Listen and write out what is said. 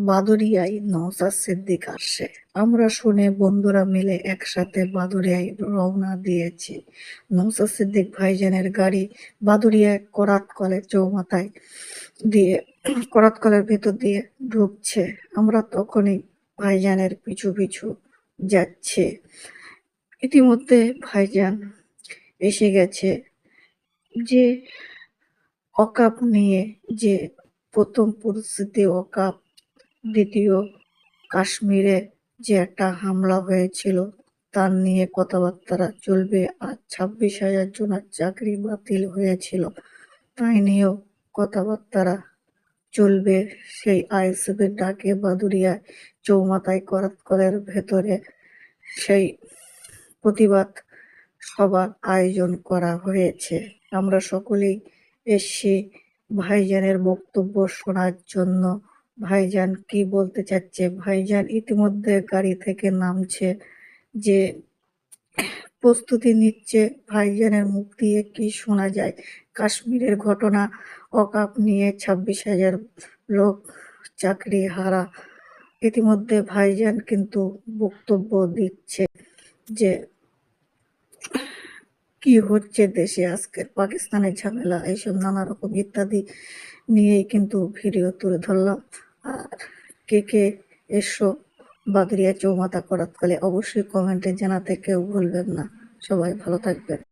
বাদুড়িয়ায় নওশাদ সিদ্দিক আসছে। আমরা শুনে বন্ধুরা মিলে একসাথে বাদুড়িয়ায় রওনা দিয়েছি। নওশাদ সিদ্দিক ভাইজানের গাড়ি বাদুড়িয়ায় করাতকলের চৌমাথায় দিয়ে করাতকলের ভেতর দিয়ে ঢুকছে। আমরা তখনই ভাইজানের পিছু পিছু যাচ্ছে। ইতিমধ্যে ভাইজান এসে গেছে। যে অকাপ নিয়ে যে প্রথম পরিস্থিতি অকাপ, দ্বিতীয় কাশ্মীরে যে একটা হামলা হয়েছিল তার নিয়ে কথাবার্তা চলবে, আর 26,000 জনের চাকরি বাতিল হয়েছিল তাই নিয়েও কথাবার্তা চলবে। সেই আইএসএফের ডাকে বাদুড়িয়ায় চৌমাথায় করাতকলের ভেতরে সেই প্রতিবাদ সভার আয়োজন করা হয়েছে। আমরা সকলেই এসছি ভাইজানের বক্তব্য শোনার জন্য। ভাইজান কি বলতে চাচ্ছে, ভাইজান ইতিমধ্যে গাড়ি থেকে নামছে, যে প্রস্তুতি নিচ্ছে। ভাইজানের মুখ দিয়ে কি শোনা যায়, কাশ্মীরের ঘটনা, অকাপ নিয়ে 26,000 লোক চাকরি হারা। ইতিমধ্যে ভাইজান কিন্তু বক্তব্য দিচ্ছে যে কি হচ্ছে দেশে, আজকের পাকিস্তানের ঝামেলা, এইসব নানা রকম ইত্যাদি নিয়েই কিন্তু ভিডিও তুলে ধরলাম। আর কে কে এসো বাদুড়িয়া চৌমাথা করাতকলে অবশ্যই কমেন্টে জানাতে কেউ ভুলবেন না। সবাই ভালো থাকবেন।